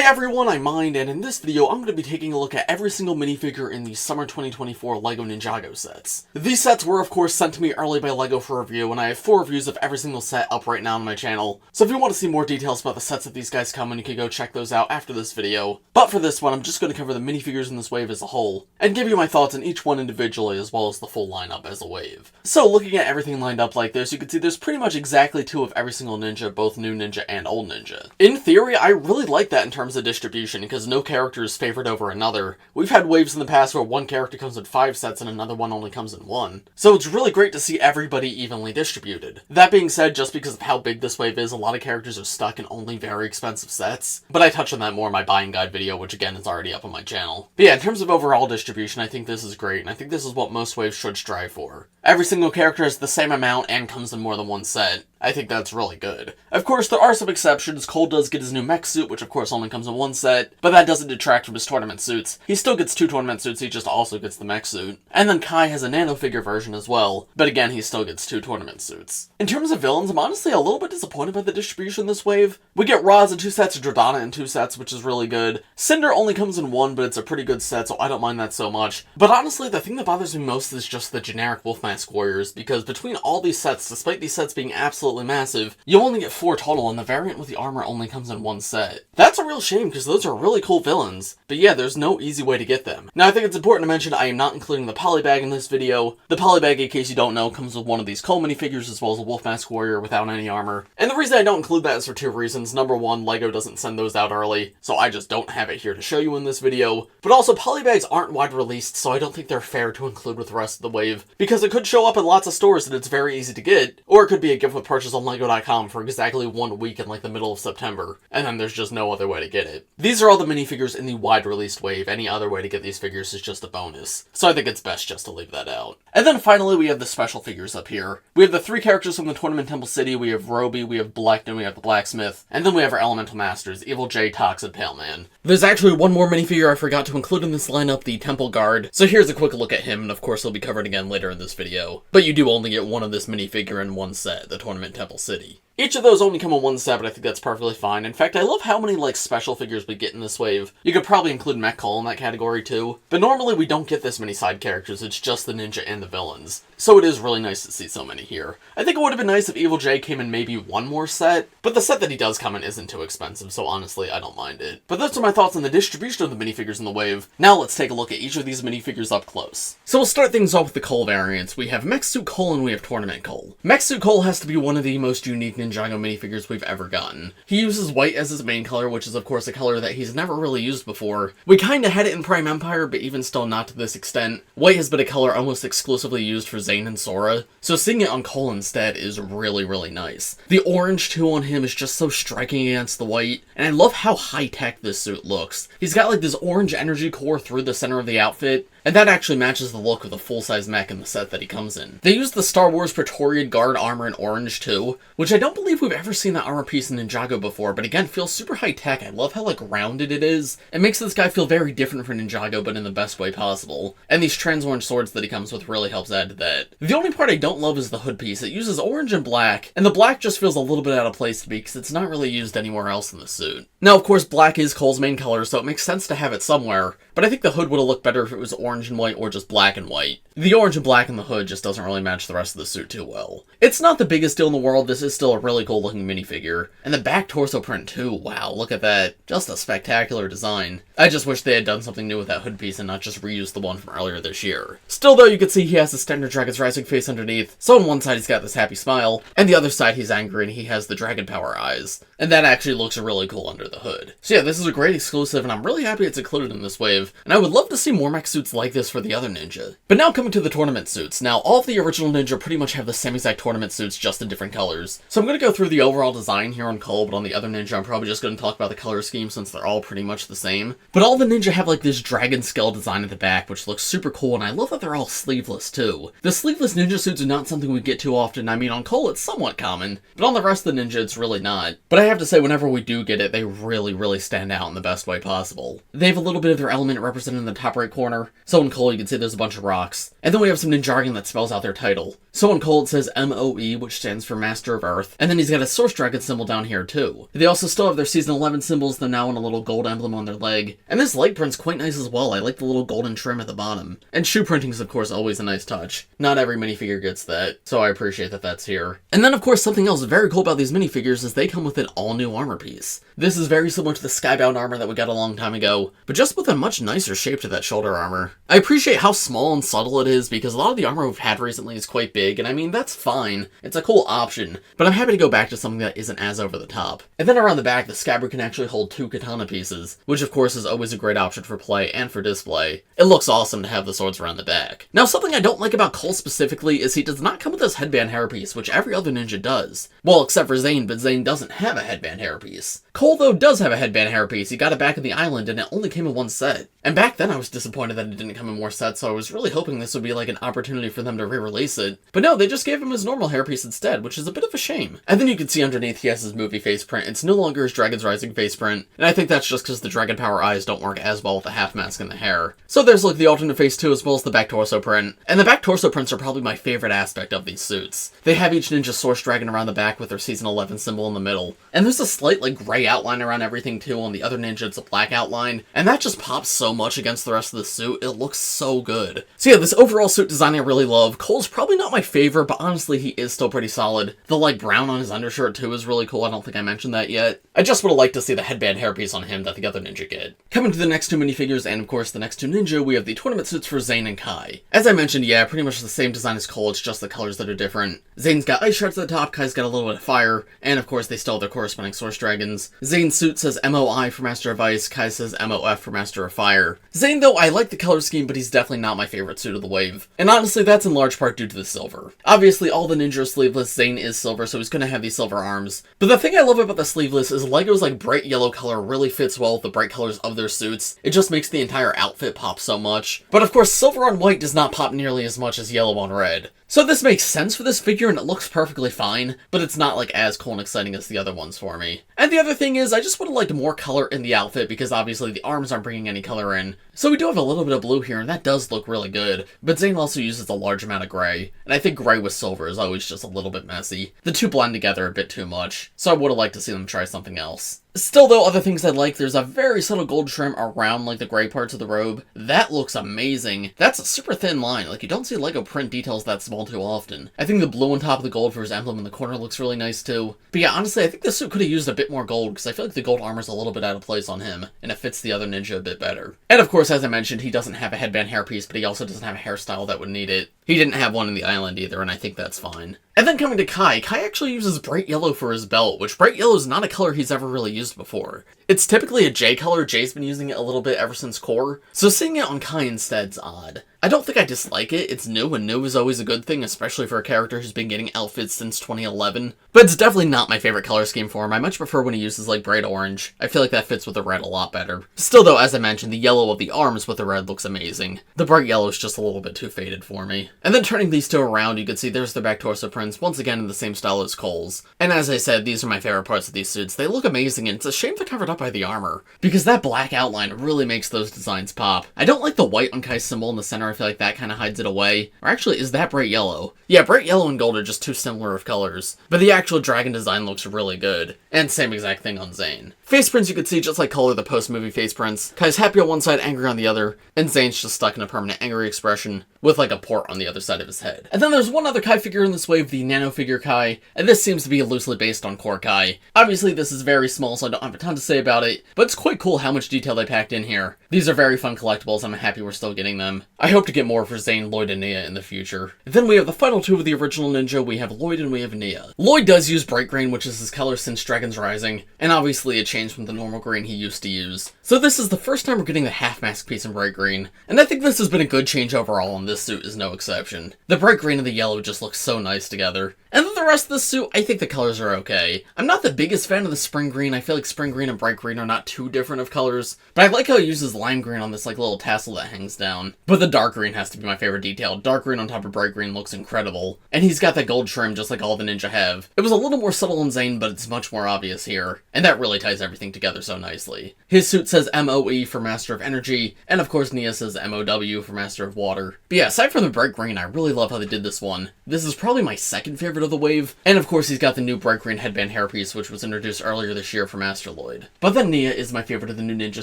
Hey everyone, I'm Mind, and in this video I'm going to be taking a look at every single minifigure in the Summer 2024 LEGO Ninjago sets. These sets were of course sent to me early by LEGO for review, and I have 4 reviews of every single set up right now on my channel, so if you want to see more details about the sets that these guys come in, you can go check those out after this video. But for this one, I'm just going to cover the minifigures in this wave as a whole, and give you my thoughts on each one individually as well as the full lineup as a wave. So looking at everything lined up like this, you can see there's pretty much exactly 2 of every single ninja, both new ninja and old ninja. In theory, I really like that in terms of distribution, because no character is favored over another. We've had waves in the past where one character comes in 5 sets and another one only comes in 1. So it's really great to see everybody evenly distributed. That being said, just because of how big this wave is, a lot of characters are stuck in only very expensive sets. But I touch on that more in my buying guide video, which again is already up on my channel. But yeah, in terms of overall distribution, I think this is great, and I think this is what most waves should strive for. Every single character has the same amount and comes in more than one set. I think that's really good. Of course, there are some exceptions. Cole does get his new mech suit, which of course only comes in 1 set, but that doesn't detract from his tournament suits. He still gets 2 tournament suits, he just also gets the mech suit. And then Kai has a Nanofigure version as well, but again, he still gets 2 tournament suits. In terms of villains, I'm honestly a little bit disappointed by the distribution this wave. We get Ras in 2 sets, Jordana in 2 sets, which is really good. Cinder only comes in 1, but it's a pretty good set, so I don't mind that so much. But honestly, the thing that bothers me most is just the generic Wolf Mask Warriors, because between all these sets, despite these sets being absolutely massive, you only get 4 total, and the variant with the armor only comes in 1 set. That's a real shame, because those are really cool villains. But yeah, there's no easy way to get them. Now, I think it's important to mention I am not including the polybag in this video. The polybag, in case you don't know, comes with one of these Cole minifigures as well as a Wolf Mask Warrior without any armor. And the reason I don't include that is for 2 reasons. Number 1, LEGO doesn't send those out early, so I just don't have it here to show you in this video. But also, polybags aren't wide released, so I don't think they're fair to include with the rest of the wave, because it could show up in lots of stores and it's very easy to get, or it could be a gift with purchase on LEGO.com for exactly 1 week in like the middle of September, and then there's just no other way to get it. These are all the minifigures in the wide released wave. Any other way to get these figures is just a bonus, so I think it's best just to leave that out. And then finally we have the special figures up here. We have the 3 characters from the Tournament Temple City. We have Roby, we have Blecht, and we have the Blacksmith, and then we have our Elemental Masters, Evil Jay, Tox, and Paleman. There's actually one more minifigure I forgot to include in this lineup, the Temple Guard, so here's a quick look at him, and of course he'll be covered again later in this video. But you do only get 1 of this minifigure in 1 set, the Tournament Temple City. Each of those only come in 1 set, but I think that's perfectly fine. In fact, I love how many, like, special figures we get in this wave. You could probably include Mech in that category, too. But normally we don't get this many side characters, it's just the ninja and the villains. So it is really nice to see so many here. I think it would have been nice if Evil Jay came in maybe 1 more set, but the set that he does come in isn't too expensive, so honestly, I don't mind it. But those are my thoughts on the distribution of the minifigures in the wave. Now let's take a look at each of these minifigures up close. So we'll start things off with the Cole variants. We have Mech Suit Cole and we have Tournament Cole. Mech Suit Cole has to be one of the most unique Ninjago minifigures we've ever gotten. He uses white as his main color, which is of course a color that he's never really used before. We kinda had it in Prime Empire, but even still not to this extent. White has been a color almost exclusively used for Zane and Sora, so seeing it on Cole instead is really, really nice. The orange too on him is just so striking against the white, and I love how high-tech this suit looks. He's got like this orange energy core through the center of the outfit, and that actually matches the look of the full-size mech in the set that he comes in. They use the Star Wars Praetorian Guard armor in orange too, which I don't believe we've ever seen that armor piece in Ninjago before, but again, feels super high-tech. I love how like rounded it is. It makes this guy feel very different from Ninjago, but in the best way possible. And these trans orange swords that he comes with really helps add to that. The only part I don't love is the hood piece. It uses orange and black, and the black just feels a little bit out of place to me because it's not really used anywhere else in the suit. Now, of course, black is Cole's main color, so it makes sense to have it somewhere, but I think the hood would have looked better if it was orange and white or just black and white. The orange and black in the hood just doesn't really match the rest of the suit too well. It's not the biggest deal in the world, this is still a really cool looking minifigure. And the back torso print too, wow, look at that. Just a spectacular design. I just wish they had done something new with that hood piece and not just reused the one from earlier this year. Still though, you can see he has the standard Dragon's Rising face underneath, so on one side he's got this happy smile, and the other side he's angry and he has the Dragon Power eyes. And that actually looks really cool under the hood. So yeah, this is a great exclusive and I'm really happy it's included in this wave, and I would love to see more mech suits like this for the other ninja. But now coming to the tournament suits. Now, all of the original ninja pretty much have the same exact tournament suits, just in different colors. So I'm going to go through the overall design here on Cole, but on the other ninja I'm probably just going to talk about the color scheme since they're all pretty much the same. But all the ninja have like this dragon skull design at the back, which looks super cool, and I love that they're all sleeveless too. The sleeveless ninja suits are not something we get too often. I mean, on Cole it's somewhat common, but on the rest of the ninja it's really not. But I have to say, whenever we do get it, they really, really stand out in the best way possible. They have a little bit of their element represented in the top right corner, so in Cole you can see there's a bunch of rocks. And then we have some ninjargon that spells out their title. So on Cole it says MOE, which stands for Master of Earth, and then he's got a Source Dragon symbol down here too. They also still have their Season 11 symbols, though now in a little gold emblem on their leg. And this leg print's quite nice as well. I like the little golden trim at the bottom. And shoe printing's of course always a nice touch. Not every minifigure gets that, so I appreciate that that's here. And then of course something else very cool about these minifigures is they come with an all-new armor piece. This is very similar to the Skybound armor that we got a long time ago, but just with a much nicer shape to that shoulder armor. I appreciate how small and subtle it is because a lot of the armor we've had recently is quite big, and I mean, that's fine. It's a cool option, but I'm happy to go back to something that isn't as over the top. And then around the back, the scabbard can actually hold 2 katana pieces, which of course is always a great option for play and for display. It looks awesome to have the swords around the back. Now, something I don't like about Cole specifically is he does not come with this headband hairpiece, which every other ninja does. Well, except for Zane, but Zane doesn't have a headband hairpiece. Cole, though, does have a headband hairpiece. He got it back in the island, and it only came in 1 set. And back then I was disappointed that it didn't come in more sets, so I was really hoping this would be like an opportunity for them to re-release it. But no, they just gave him his normal hairpiece instead, which is a bit of a shame. And then you can see underneath he has his movie face print. It's no longer his Dragon's Rising face print, and I think that's just because the Dragon Power eyes don't work as well with the half mask and the hair. So there's like the alternate face too, as well as the back torso print. And the back torso prints are probably my favorite aspect of these suits. They have each ninja Source Dragon around the back with their Season 11 symbol in the middle. And there's a slight like gray outline around everything too. On the other ninja it's a black outline, and that just pops so much against the rest of the suit. It looks so good. So yeah, this overall suit design I really love. Cole's probably not my favorite, but honestly he is still pretty solid. The like brown on his undershirt too is really cool. I don't think I mentioned that yet. I just would have liked to see the headband hairpiece on him that the other ninja get. Coming to the next 2 minifigures, and of course the next 2 ninja, we have the tournament suits for Zane and Kai. As I mentioned, yeah, pretty much the same design as Cole, it's just the colors that are different. Zane's got ice shards at the top, Kai's got a little bit of fire, and of course they still have their corresponding Source Dragons. Zane's suit says MOI for Master of Ice, Kai says MOF for Master of Fire. Zane, though, I like the color scheme, but he's definitely not my favorite suit of the wave. And honestly, that's in large part due to the silver. Obviously, all the ninjas are sleeveless, Zane is silver, so he's gonna have these silver arms. But the thing I love about the sleeveless is LEGO's like bright yellow color really fits well with the bright colors of their suits. It just makes the entire outfit pop so much. But of course, silver on white does not pop nearly as much as yellow on red. So this makes sense for this figure and it looks perfectly fine, but it's not like as cool and exciting as the other ones for me. And the other thing is, I just would have liked more color in the outfit because obviously the arms aren't bringing any color in. So we do have a little bit of blue here and that does look really good, but Zane also uses a large amount of gray, and I think gray with silver is always just a little bit messy. The two blend together a bit too much, so I would have liked to see them try something else. Still though, other things I like, there's a very subtle gold trim around like the gray parts of the robe. That looks amazing. That's a super thin line, like you don't see LEGO print details that small too often. I think the blue on top of the gold for his emblem in the corner looks really nice too. But yeah, honestly, I think this suit could have used a bit more gold because I feel like the gold armor's a little bit out of place on him, and it fits the other ninja a bit better. And of course, as I mentioned, he doesn't have a headband hairpiece, but he also doesn't have a hairstyle that would need it. He didn't have one in the island either, and I think that's fine. And then coming to Kai, Kai actually uses bright yellow for his belt, which bright yellow is not a color he's ever really used before. It's typically a Jay color, Jay's been using it a little bit ever since Core, so seeing it on Kai instead's odd. I don't think I dislike it, it's new, and new is always a good thing, especially for a character who's been getting outfits since 2011. But it's definitely not my favorite color scheme for him. I much prefer when he uses like bright orange. I feel like that fits with the red a lot better. Still though, as I mentioned, the yellow of the arms with the red looks amazing. The bright yellow is just a little bit too faded for me. And then turning these two around, you can see there's their back torso prints, once again in the same style as Cole's. And as I said, these are my favorite parts of these suits. They look amazing, and it's a shame they're covered up by the armor, because that black outline really makes those designs pop. I don't like the white on Kai's symbol in the center. I feel like that kind of hides it away. Or actually, is that bright yellow? Yeah, bright yellow and gold are just too similar of colors. But the actual dragon design looks really good. And same exact thing on Zane. Face prints you can see just like Cole, the post-movie face prints. Kai's happy on one side, angry on the other, and Zane's just stuck in a permanent angry expression with like a port on the other side of his head. And then there's one other Kai figure in this wave, the Nanofigure Kai, and this seems to be loosely based on Core Kai. Obviously this is very small, so I don't have a ton to say about it, but it's quite cool how much detail they packed in here. These are very fun collectibles, I'm happy we're still getting them. I hope to get more for Zane, Lloyd, and Nia in the future. Then we have the final two of the original ninja. We have Lloyd and we have Nia. Lloyd does use bright green, which is his color since Dragon's Rising, and obviously it changed from the normal green he used to use. So this is the first time we're getting the half mask piece in bright green, and I think this has been a good change overall, and this suit is no exception. The bright green and the yellow just look so nice together. And then the rest of the suit, I think the colors are okay. I'm not the biggest fan of the spring green. I feel like spring green and bright green are not too different of colors, but I like how he uses lime green on this like little tassel that hangs down. But the dark green has to be my favorite detail. Dark green on top of bright green looks incredible. And he's got that gold trim just like all the ninja have. It was a little more subtle in Zane, but it's much more obvious here. And that really ties everything together so nicely. His suit says MOE for Master of Energy, and of course Nia says MOW for Master of Water. But yeah, aside from the bright green, I really love how they did this one. This is probably my second favorite of the wave, and of course he's got the new bright green headband hairpiece, which was introduced earlier this year for Master Lloyd. But then Nia is my favorite of the new ninja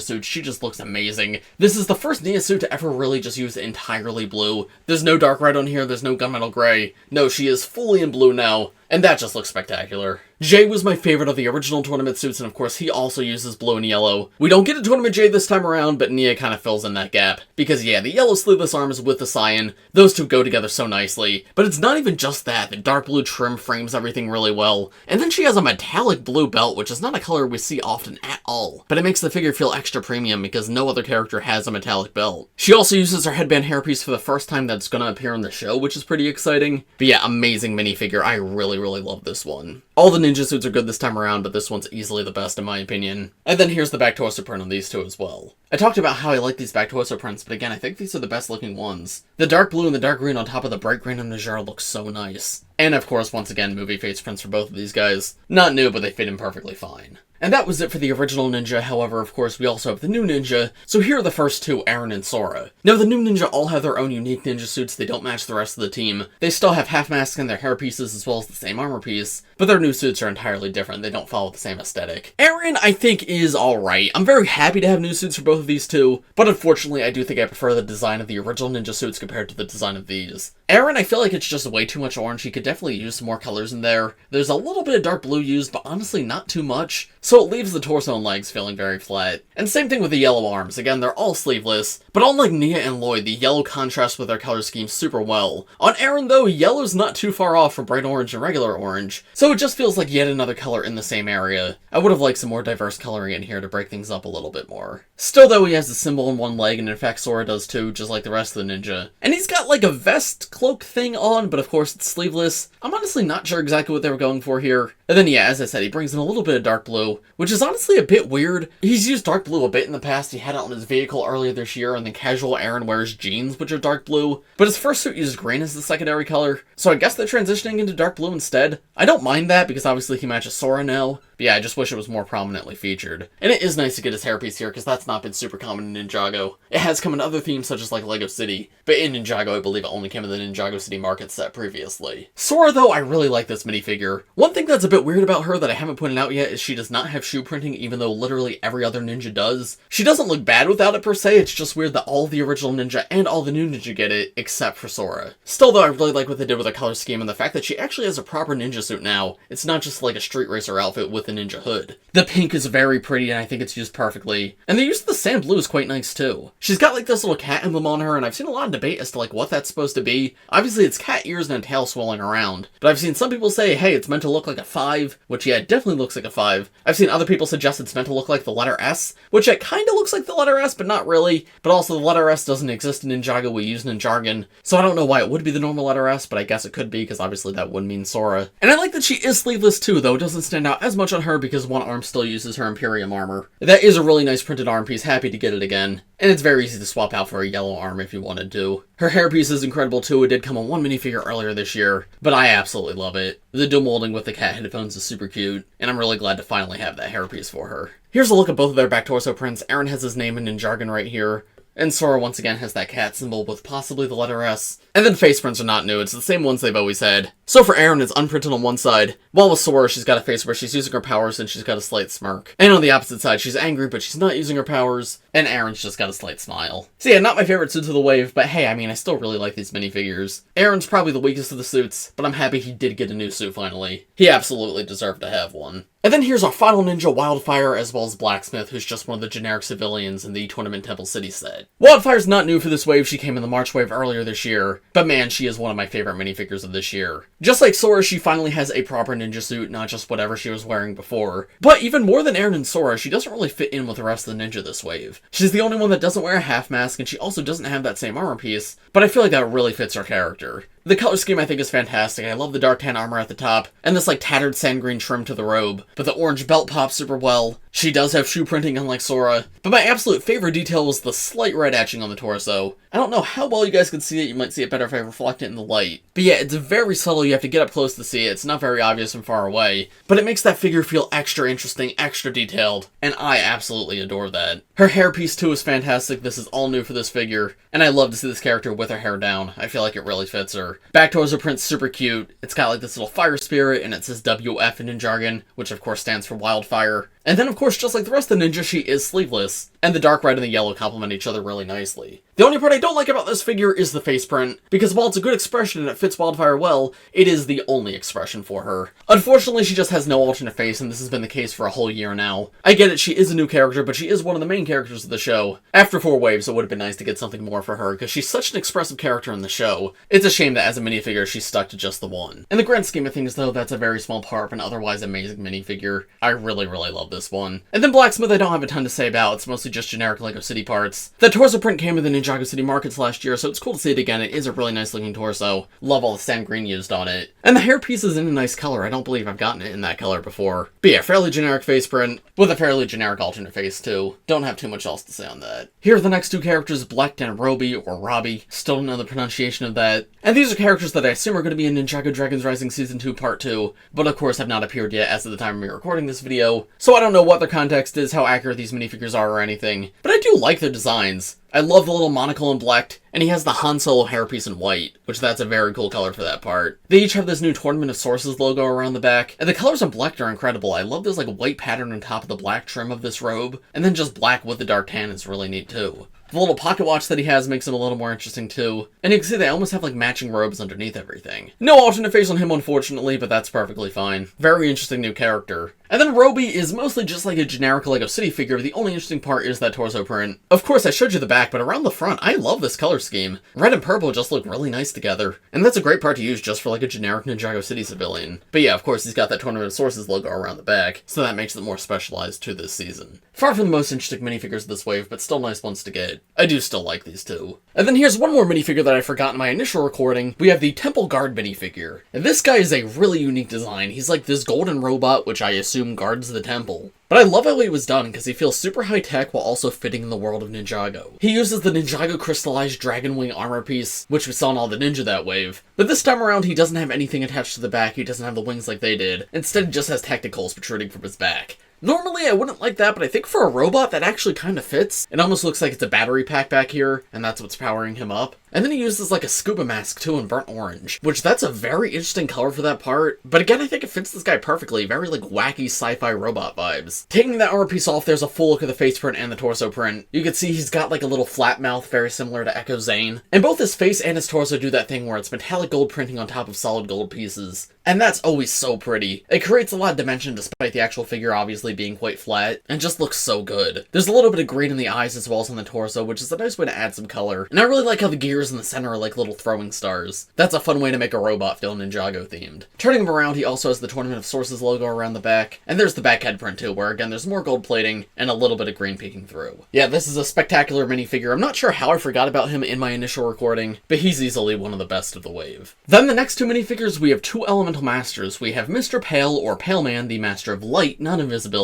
suits. She just looks amazing. This is the first Nia suit to ever really just use entirely blue. There's no dark red on here, there's no gunmetal gray. No, she is fully in blue now, and that just looks spectacular. Jay was my favorite of the original Tournament suits, and of course he also uses blue and yellow. We don't get a Tournament Jay this time around, but Nia kind of fills in that gap. Because yeah, the yellow sleeveless arms with the cyan, those two go together so nicely. But it's not even just that, the dark blue trim frames everything really well. And then she has a metallic blue belt, which is not a color we see often at all. But it makes the figure feel extra premium because no other character has a metallic belt. She also uses her headband hairpiece for the first time that's gonna appear in the show, which is pretty exciting. But yeah, amazing minifigure. I really love this one. All the ninja suits are good this time around, but this one's easily the best in my opinion. And then here's the back torso print on these two as well. I talked about how I like these back torso prints, but again, I think these are the best looking ones. The dark blue and the dark green on top of the bright green and Ninjago look so nice. And of course, once again, movie face prints for both of these guys. Not new, but they fit in perfectly fine. And that was it for the original Ninja. However, of course, we also have the new Ninja. So here are the first two, Arin and Sora. Now, the new Ninja all have their own unique ninja suits. They don't match the rest of the team. They still have half masks and their hair pieces as well as the same armor piece, but their new suits are entirely different. They don't follow the same aesthetic. Arin, I think, is alright. I'm very happy to have new suits for both of these two, but unfortunately, I do think I prefer the design of the original Ninja suits compared to the design of these. Arin, I feel like it's just way too much orange. He could definitely use some more colors in there. There's a little bit of dark blue used, but honestly not too much. So it leaves the torso and legs feeling very flat. And same thing with the yellow arms. Again, they're all sleeveless, but unlike Nia and Lloyd, the yellow contrasts with their color scheme super well. On Arin though, yellow's not too far off from bright orange and regular orange, so it just feels like yet another color in the same area. I would have liked some more diverse coloring in here to break things up a little bit more. Still though, he has a symbol in one leg, and in fact Sora does too, just like the rest of the ninja. And he's got like a vest cloak thing on, but of course it's sleeveless. I'm honestly not sure exactly what they were going for here. And then yeah, as I said, he brings in a little bit of dark blue, which is honestly a bit weird. He's used dark blue a bit in the past. He had it on his vehicle earlier this year, and then casual Arin wears jeans, which are dark blue. But his first suit uses green as the secondary color, so I guess they're transitioning into dark blue instead. I don't mind that, because obviously he matches Sora now. But yeah, I just wish it was more prominently featured. And it is nice to get his hairpiece here, because that's not been super common in Ninjago. It has come in other themes such as like Lego City, but in Ninjago I believe it only came in the Ninjago City market set previously. Sora though, I really like this minifigure. One thing that's a bit weird about her that I haven't pointed out yet is she does not have shoe printing, even though literally every other ninja does. She doesn't look bad without it per se, it's just weird that all the original ninja and all the new ninja get it, except for Sora. Still though, I really like what they did with the color scheme and the fact that she actually has a proper ninja suit now. It's not just like a street racer outfit with a ninja hood. The pink is very pretty and I think it's used perfectly. And the use of the sand blue is quite nice too. She's got like this little cat emblem on her, and I've seen a lot of debate as to like what that's supposed to be. Obviously it's cat ears and a tail swirling around, but I've seen some people say, hey, it's meant to look like a 5, which yeah, it definitely looks like a 5. I've seen other people suggest it's meant to look like the letter S, which it kinda looks like the letter S, but not really. But also the letter S doesn't exist in Ninjago, we use Ninjargon, so I don't know why it would be the normal letter S, but I guess it could be, because obviously that would mean Sora. And I like that she is sleeveless too, though it doesn't stand out as much on her because one arm still uses her Imperium armor. That is a really nice printed arm piece, happy to get it again. And it's very easy to swap out for a yellow arm if you wanted to. Her hairpiece is incredible too, it did come on one minifigure earlier this year, but I absolutely love it. The dual molding with the cat headphones is super cute, and I'm really glad to finally have that hairpiece for her. Here's a look at both of their back torso prints. Arin has his name in Ninjargon right here, and Sora once again has that cat symbol with possibly the letter S. And then face prints are not new, it's the same ones they've always had. So for Arin, it's unprinted on one side, while with Sora, she's got a face where she's using her powers and she's got a slight smirk. And on the opposite side, she's angry, but she's not using her powers, and Arin's just got a slight smile. So yeah, not my favorite suits of the wave, but hey, I mean, I still really like these minifigures. Arin's probably the weakest of the suits, but I'm happy he did get a new suit finally. He absolutely deserved to have one. And then here's our final ninja, WyldFyre, as well as Blacksmith, who's just one of the generic civilians in the Tournament Temple City set. WyldFyre's not new for this wave, she came in the March wave earlier this year, but man, she is one of my favorite minifigures of this year. Just like Sora, she finally has a proper ninja suit, not just whatever she was wearing before. But even more than Arin and Sora, she doesn't really fit in with the rest of the ninja this wave. She's the only one that doesn't wear a half mask, and she also doesn't have that same armor piece, but I feel like that really fits her character. The color scheme I think is fantastic. I love the dark tan armor at the top, and this like tattered sand green trim to the robe, but the orange belt pops super well. She does have shoe printing unlike Sora, but my absolute favorite detail was the slight red etching on the torso. I don't know how well you guys can see it, you might see it better if I reflect it in the light. But yeah, it's very subtle, you have to get up close to see it, it's not very obvious from far away, but it makes that figure feel extra interesting, extra detailed, and I absolutely adore that. Her hairpiece too is fantastic, this is all new for this figure, and I love to see this character with her hair down. I feel like it really fits her. Back torso print's super cute, it's got like this little fire spirit, and it says WF in jargon, which of course stands for WyldFyre. And then of course, just like the rest of the ninja, she is sleeveless, and the dark red and the yellow complement each other really nicely. The only part I don't like about this figure is the face print, because while it's a good expression and it fits WyldFyre well, it is the only expression for her. Unfortunately, she just has no alternate face, and this has been the case for a whole year now. I get it, she is a new character, but she is one of the main characters of the show. After 4 waves, it would have been nice to get something more for her, because she's such an expressive character in the show. It's a shame that as a minifigure, she's stuck to just the one. In the grand scheme of things though, that's a very small part of an otherwise amazing minifigure. I really love this one. And then Blacksmith I don't have a ton to say about, it's mostly just generic LEGO City parts. The torso print came with the Ninjago City markets last year, so it's cool to see it again. It is a really nice looking torso. Love all the sand green used on it. And the hairpiece is in a nice color, I don't believe I've gotten it in that color before. But yeah, fairly generic face print, with a fairly generic alternate face too. Don't have too much else to say on that. Here are the next 2 characters, Blecht and Roby, or Robbie. Still don't know the pronunciation of that. And these are characters that I assume are going to be in Ninjago Dragons Rising Season 2 Part 2, but of course have not appeared yet as of the time of me recording this video, so I don't know what their context is, how accurate these minifigures are or anything, but I do like their designs. I love the little monocle in Blecht, and he has the Han Solo hairpiece in white, which that's a very cool color for that part. They each have this new Tournament of Sources logo around the back, and the colors on Blecht are incredible. I love this like white pattern on top of the black trim of this robe, and then just black with the dark tan is really neat too. The little pocket watch that he has makes him a little more interesting too. And you can see they almost have like matching robes underneath everything. No alternate face on him unfortunately, but that's perfectly fine. Very interesting new character. And then Roby is mostly just like a generic LEGO City figure. The only interesting part is that torso print. Of course, I showed you the back, but around the front, I love this color scheme. Red and purple just look really nice together. And that's a great part to use just for like a generic Ninjago City civilian. But yeah, of course, he's got that Tournament of Sources logo around the back, so that makes it more specialized to this season. Far from the most interesting minifigures of this wave, but still nice ones to get. I do still like these two. And then here's one more minifigure that I forgot in my initial recording. We have the Temple Guard minifigure. And this guy is a really unique design. He's like this golden robot, which I assume guards the temple. But I love how he was done because he feels super high-tech while also fitting in the world of Ninjago. He uses the Ninjago crystallized dragon wing armor piece, which we saw in all the ninja that wave. But this time around, he doesn't have anything attached to the back, he doesn't have the wings like they did. Instead, he just has tentacles protruding from his back. Normally, I wouldn't like that, but I think for a robot, that actually kind of fits. It almost looks like it's a battery pack back here, and that's what's powering him up. And then he uses like a scuba mask too in burnt orange, which that's a very interesting color for that part. But again, I think it fits this guy perfectly. Very like wacky sci-fi robot vibes. Taking that armor piece off, there's a full look of the face print and the torso print. You can see he's got like a little flat mouth, very similar to Echo Zane. And both his face and his torso do that thing where it's metallic gold printing on top of solid gold pieces. And that's always so pretty. It creates a lot of dimension despite the actual figure obviously being quite flat, and just looks so good. There's a little bit of green in the eyes as well as on the torso, which is a nice way to add some color. And I really like how the gears in the center are like little throwing stars. That's a fun way to make a robot feel Ninjago themed. Turning him around, he also has the Tournament of Sources logo around the back, and there's the back head print too, where again there's more gold plating and a little bit of green peeking through. Yeah, this is a spectacular minifigure. I'm not sure how I forgot about him in my initial recording, but he's easily one of the best of the wave. Then the next two minifigures, we have two elemental masters. We have Mr. Pale, or Paleman, the Master of Light, not Invisibility.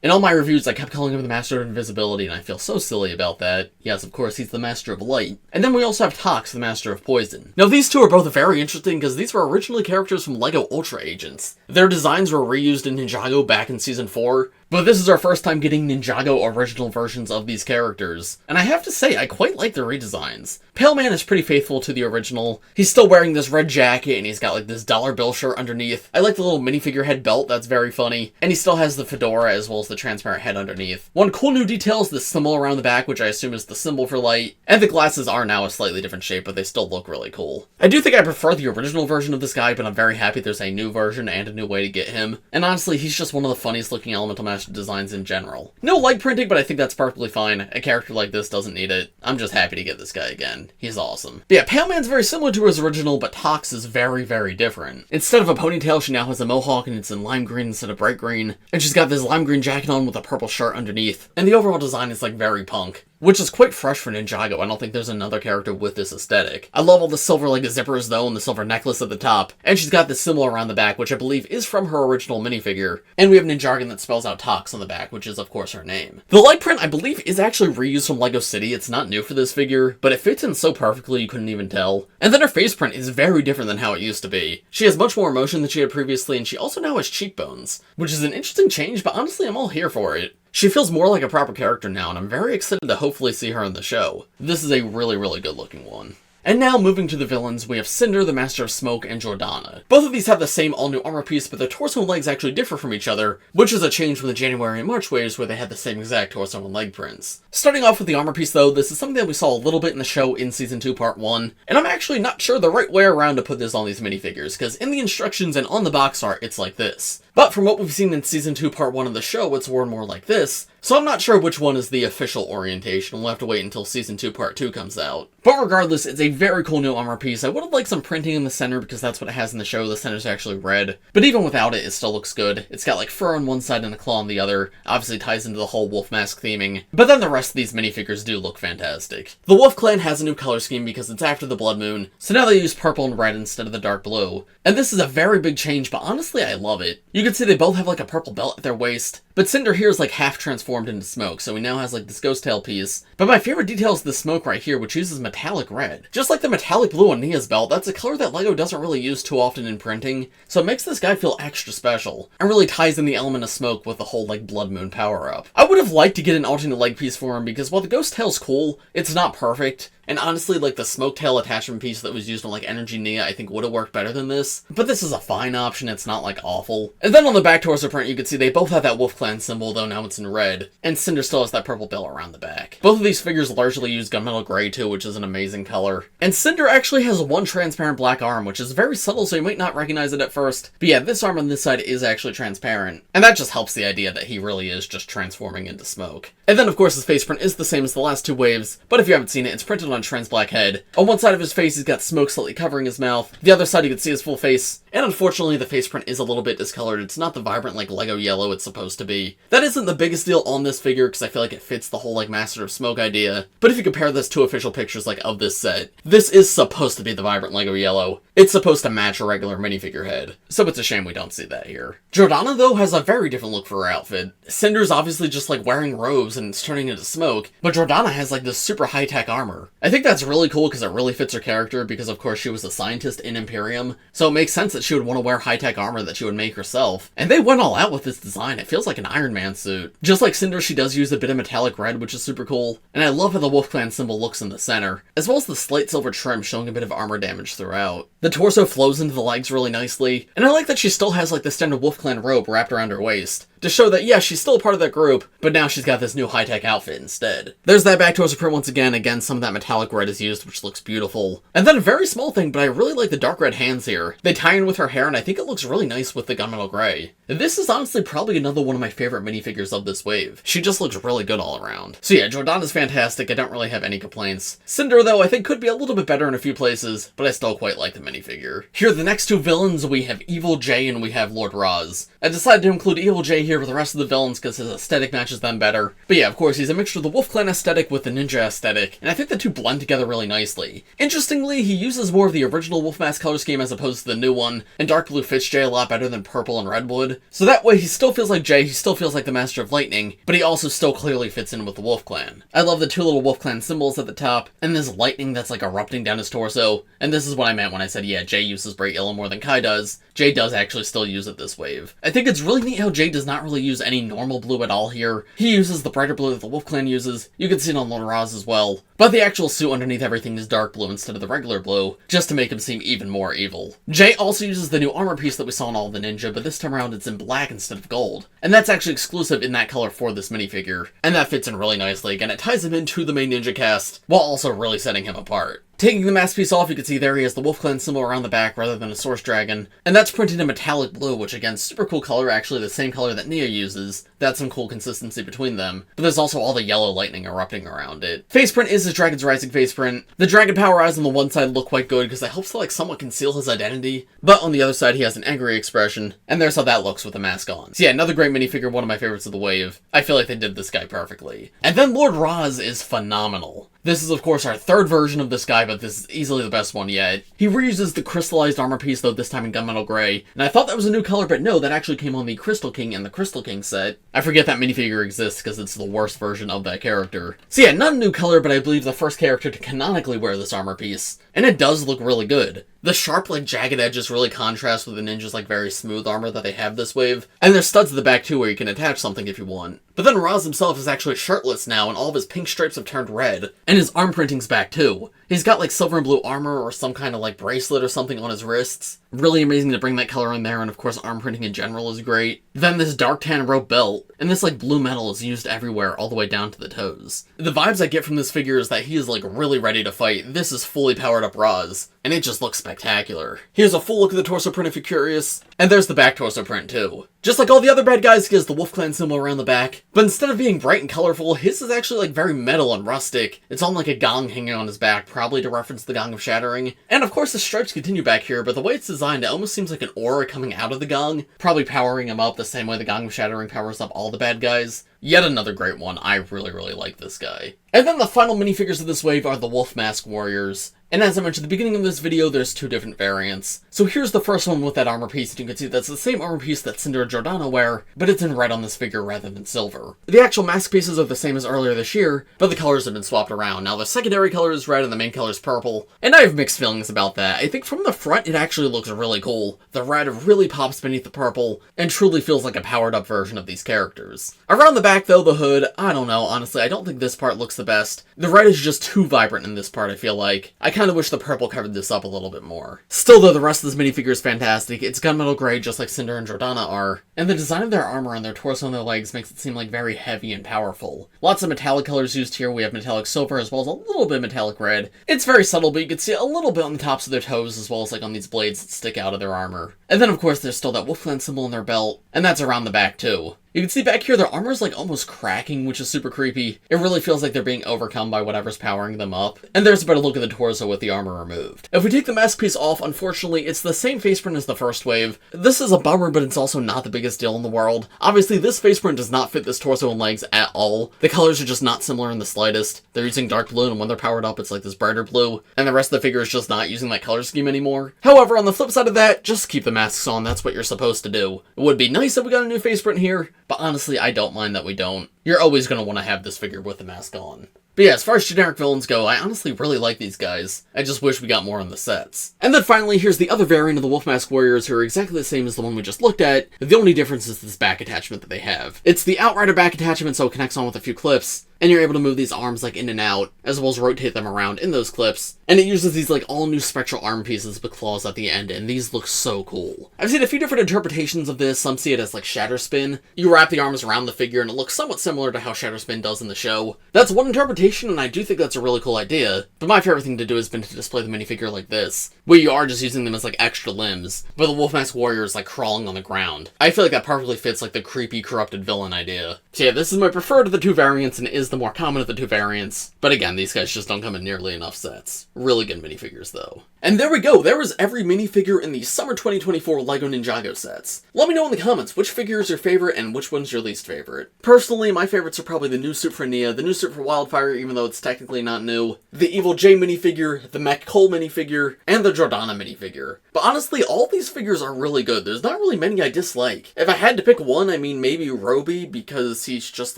In all my reviews, I kept calling him the Master of Invisibility, and I feel so silly about that. Yes, of course, he's the Master of Light. And then we also have Tox, the Master of Poison. Now, these two are both very interesting because these were originally characters from LEGO Ultra Agents. Their designs were reused in Ninjago back in Season 4, but this is our first time getting Ninjago original versions of these characters. And I have to say, I quite like the redesigns. Paleman is pretty faithful to the original. He's still wearing this red jacket, and he's got like this dollar bill shirt underneath. I like the little minifigure head belt, that's very funny. And he still has the fedora as well as the transparent head underneath. One cool new detail is the symbol around the back, which I assume is the symbol for light. And the glasses are now a slightly different shape, but they still look really cool. I do think I prefer the original version of this guy, but I'm very happy there's a new version and a new way to get him. And honestly, he's just one of the funniest looking elemental masters Master designs in general. No leg printing, but I think that's perfectly fine. A character like this doesn't need it. I'm just happy to get this guy again. He's awesome. But yeah, Paleman's very similar to his original, but Tox is very, very different. Instead of a ponytail, she now has a mohawk, and it's in lime green instead of bright green. And she's got this lime green jacket on with a purple shirt underneath. And the overall design is like very punk, which is quite fresh for Ninjago. I don't think there's another character with this aesthetic. I love all the silver like zippers though, and the silver necklace at the top. And she's got this symbol around the back, which I believe is from her original minifigure. And we have Ninjago that spells out Tox on the back, which is of course her name. The leg print, I believe, is actually reused from LEGO City. It's not new for this figure, but it fits in so perfectly you couldn't even tell. And then her face print is very different than how it used to be. She has much more emotion than she had previously, and she also now has cheekbones, which is an interesting change, but honestly I'm all here for it. She feels more like a proper character now, and I'm very excited to hopefully see her in the show. This is a really, really good looking one. And now, moving to the villains, we have Cinder, the Master of Smoke, and Jordana. Both of these have the same all-new armor piece, but their torso and legs actually differ from each other, which is a change from the January and March waves where they had the same exact torso and leg prints. Starting off with the armor piece though, this is something that we saw a little bit in the show in Season 2 Part 1, and I'm actually not sure the right way around to put this on these minifigures, because in the instructions and on the box art, it's like this. But from what we've seen in Season 2 Part 1 of the show, it's worn more like this, so I'm not sure which one is the official orientation. We'll have to wait until Season 2 Part 2 comes out. But regardless, it's a very cool new armor piece. I would have liked some printing in the center because that's what it has in the show. The center's actually red. But even without it, it still looks good. It's got like fur on one side and a claw on the other. Obviously ties into the whole wolf mask theming. But then the rest of these minifigures do look fantastic. The Wolf Clan has a new color scheme because it's after the Blood Moon, so now they use purple and red instead of the dark blue. And this is a very big change, but honestly I love it. You can see they both have like a purple belt at their waist, but Cinder here is like half transformed into smoke, so he now has like this ghost tail piece. But my favorite detail is the smoke right here, which uses metallic red. Just like the metallic blue on Nia's belt, that's a color that LEGO doesn't really use too often in printing, so it makes this guy feel extra special, and really ties in the element of smoke with the whole like Blood Moon power-up. I would have liked to get an alternate leg piece for him, because while the ghost tail's cool, it's not perfect. And honestly, like the smoke tail attachment piece that was used on like Energy Nia, I think would have worked better than this. But this is a fine option, it's not like awful. And then on the back torso print, you can see they both have that Wolf Clan symbol, though now it's in red. And Cinder still has that purple belt around the back. Both of these figures largely use gunmetal gray too, which is an amazing color. And Cinder actually has one transparent black arm, which is very subtle, so you might not recognize it at first. But yeah, this arm on this side is actually transparent. And that just helps the idea that he really is just transforming into smoke. And then of course his face print is the same as the last two waves, but if you haven't seen it, it's printed on trans black head. On one side of his face, he's got smoke slightly covering his mouth. The other side, you can see his full face. And unfortunately, the face print is a little bit discolored. It's not the vibrant, like, LEGO yellow it's supposed to be. That isn't the biggest deal on this figure, because I feel like it fits the whole, like, Master of Smoke idea. But if you compare this to official pictures, like, of this set, this is supposed to be the vibrant LEGO yellow. It's supposed to match a regular minifigure head. So it's a shame we don't see that here. Jordana, though, has a very different look for her outfit. Cinder's obviously just, like, wearing robes and it's turning into smoke, but Jordana has, like, this super high-tech armor. I think that's really cool because it really fits her character, because of course she was a scientist in Imperium, so it makes sense that she would want to wear high-tech armor that she would make herself. And they went all out with this design. It feels like an Iron Man suit. Just like Cinder, she does use a bit of metallic red, which is super cool, and I love how the Wolf Clan symbol looks in the center, as well as the slight silver trim showing a bit of armor damage throughout. The torso flows into the legs really nicely, and I like that she still has like the standard Wolf Clan robe wrapped around her waist, to show that, yeah, she's still a part of that group, but now she's got this new high-tech outfit instead. There's that back torso print once again. Again, some of that metallic red is used, which looks beautiful. And then a very small thing, but I really like the dark red hands here. They tie in with her hair, and I think it looks really nice with the gunmetal gray. This is honestly probably another one of my favorite minifigures of this wave. She just looks really good all around. So yeah, Jordana's fantastic. I don't really have any complaints. Cinder, though, I think could be a little bit better in a few places, but I still quite like the minifigure. Here are the next two villains. We have Evil Jay and we have Lord Ras. I decided to include Evil Jay here with the rest of the villains because his aesthetic matches them better. But yeah, of course, he's a mixture of the Wolf Clan aesthetic with the ninja aesthetic, and I think the two blend together really nicely. Interestingly, he uses more of the original Wolf Mask color scheme as opposed to the new one, and dark blue fits Jay a lot better than purple and red would. So that way, he still feels like Jay, he still feels like the Master of Lightning, but he also still clearly fits in with the Wolf Clan. I love the two little Wolf Clan symbols at the top, and this lightning that's like erupting down his torso, and this is what I meant when I said, yeah, Jay uses bright yellow more than Kai does. Jay does actually still use it this wave. I think it's really neat how Jay does not really use any normal blue at all here. He uses the brighter blue that the Wolf Clan uses. You can see it on Lord Ras as well. But the actual suit underneath everything is dark blue instead of the regular blue, just to make him seem even more evil. Jay also uses the new armor piece that we saw in All the Ninja, but this time around it's in black instead of gold. And that's actually exclusive in that color for this minifigure. And that fits in really nicely. Again, it ties him into the main ninja cast, while also really setting him apart. Taking the mask piece off, you can see there he has the Wolf Clan symbol around the back rather than a Source Dragon, and that's printed in metallic blue, which again, super cool color, actually the same color that Nia uses. That's some cool consistency between them, but there's also all the yellow lightning erupting around it. Face print is his Dragon's Rising face print. The dragon power eyes on the one side look quite good because it helps to like somewhat conceal his identity, but on the other side he has an angry expression, and there's how that looks with the mask on. So yeah, another great minifigure, one of my favorites of the wave. I feel like they did this guy perfectly. And then Lord Ras is phenomenal. This is, of course, our third version of this guy, but this is easily the best one yet. He reuses the crystallized armor piece, though this time in Gunmetal Gray, and I thought that was a new color, but no, that actually came on the Crystal King and the Crystal King set. I forget that minifigure exists because it's the worst version of that character. So yeah, not a new color, but I believe the first character to canonically wear this armor piece, and it does look really good. The sharp, like, jagged edges really contrast with the ninja's, like, very smooth armor that they have this wave, and there's studs at the back, too, where you can attach something if you want. But then Ras himself is actually shirtless now, and all of his pink stripes have turned red, and his arm printing's back, too. He's got, like, silver and blue armor or some kind of, like, bracelet or something on his wrists. Really amazing to bring that color in there, and of course arm printing in general is great. Then this dark tan rope belt, and this, like, blue metal is used everywhere, all the way down to the toes. The vibes I get from this figure is that he is, like, really ready to fight. This is fully powered up Ras, and it just looks spectacular. Here's a full look at the torso print if you're curious, and there's the back torso print, too. Just like all the other bad guys, he has the Wolf Clan symbol around the back, but instead of being bright and colorful, his is actually, like, very metal and rustic. It's on, like, a gong hanging on his back, probably to reference the Gong of Shattering. And of course the stripes continue back here, but the way it's designed, it almost seems like an aura coming out of the gong, probably powering him up the same way the Gong of Shattering powers up all the bad guys. Yet another great one. I really, really like this guy. And then the final minifigures of this wave are the Wolf Mask Warriors. And as I mentioned at the beginning of this video, there's two different variants. So here's the first one with that armor piece, and you can see that's the same armor piece that Cinder Jordana wear, but it's in red on this figure rather than silver. The actual mask pieces are the same as earlier this year, but the colors have been swapped around. Now the secondary color is red and the main color is purple, and I have mixed feelings about that. I think from the front it actually looks really cool. The red really pops beneath the purple, and truly feels like a powered up version of these characters. Around the back though, the hood, I don't know, honestly, I don't think this part looks the best. The red is just too vibrant in this part, I feel like. I kind of wish the purple covered this up a little bit more. Still though, the rest of this minifigure is fantastic. It's gunmetal gray just like Cinder and Jordana are, and the design of their armor and their torso and their legs makes it seem like very heavy and powerful. Lots of metallic colors used here. We have metallic silver as well as a little bit of metallic red. It's very subtle, but you can see a little bit on the tops of their toes as well as like on these blades that stick out of their armor. And then of course there's still that Wolf Clan symbol in their belt, and that's around the back too. You can see back here their armor is like almost cracking, which is super creepy. It really feels like they're being overcome by whatever's powering them up. And there's a better look at the torso with the armor removed. If we take the mask piece off, unfortunately, it's the same face print as the first wave. This is a bummer, but it's also not the biggest deal in the world. Obviously, this face print does not fit this torso and legs at all. The colors are just not similar in the slightest. They're using dark blue, and when they're powered up, it's like this brighter blue. And the rest of the figure is just not using that color scheme anymore. However, on the flip side of that, just keep the masks on. That's what you're supposed to do. It would be nice if we got a new face print here, but honestly, I don't mind that we don't. You're always going to want to have this figure with the mask on. But yeah, as far as generic villains go, I honestly really like these guys. I just wish we got more in the sets. And then finally, here's the other variant of the Wolf Mask Warriors who are exactly the same as the one we just looked at. The only difference is this back attachment that they have. It's the Outrider back attachment, so it connects on with a few clips, and you're able to move these arms like in and out, as well as rotate them around in those clips. And it uses these like all new spectral arm pieces with claws at the end, and these look so cool. I've seen a few different interpretations of this. Some see it as like Shatter Spin. You wrap the arms around the figure and it looks somewhat similar to how Shatter Spin does in the show. That's one interpretation, and I do think that's a really cool idea, but my favorite thing to do has been to display the minifigure like this, where you are just using them as like extra limbs, but the Wolf Mask Warrior is like crawling on the ground. I feel like that perfectly fits like the creepy corrupted villain idea. So yeah, this is my preferred of the two variants and is the more common of the two variants, but again, these guys just don't come in nearly enough sets. Really good minifigures though. And there we go, there was every minifigure in the Summer 2024 LEGO Ninjago sets. Let me know in the comments which figure is your favorite and which one's your least favorite. Personally, my favorites are probably the new suit for Nia, the new suit for WyldFyre, even though it's technically not new, the Evil Jay minifigure, the Mech minifigure, and the Jordana minifigure. But honestly, all these figures are really good. There's not really many I dislike. If I had to pick one, I mean maybe Roby, because he's just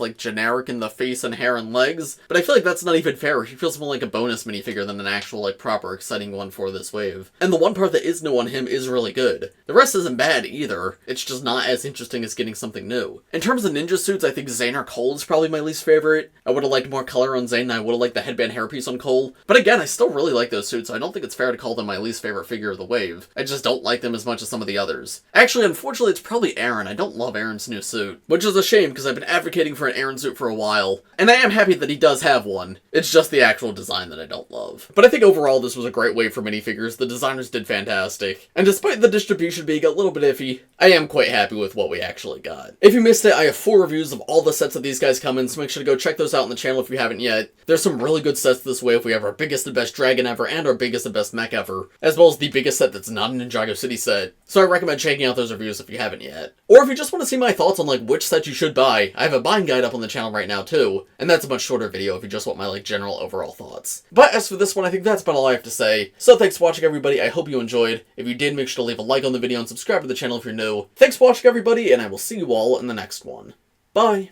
like generic in the face and hair and legs, but I feel like that's not even fair. He feels more like a bonus minifigure than an actual like proper exciting one for this wave. And the one part that is new on him is really good. The rest isn't bad either, it's just not as interesting as getting something new. In terms of ninja suits, I think Zane or Cole is probably my least favorite. I would have liked more color on Zane, and I would have liked the headband hairpiece on Cole. But again, I still really like those suits, so I don't think it's fair to call them my least favorite figure of the wave. I just don't like them as much as some of the others. Actually, unfortunately, it's probably Arin. I don't love Arin's new suit, which is a shame because I've been advocating for an Arin suit for a while, and I am happy that he does have one. It's just the actual design that I don't love. But I think overall this was a great wave for minifigures. The designers did fantastic, and despite the distribution being a little bit iffy, I am quite happy with what we actually got. If you missed it, I have 4 reviews of all the sets that these guys come in, so make sure to go check those out on the channel if you haven't yet. There's some really good sets this wave. We have our biggest and best dragon ever, and our biggest and best mech ever, as well as the biggest set that's not a Ninjago City set, so I recommend checking out those reviews if you haven't yet. Or if you just want to see my thoughts on like which set you should buy, I have a buying guide up on the channel right now too, and that's a much shorter video if you just want my like general overall thoughts. But as for this one, I think that's about all I have to say. So thanks for watching, everybody. I hope you enjoyed. If you did, make sure to leave a like on the video and subscribe to the channel if you're new. Thanks for watching, everybody, and I will see you all in the next one. Bye!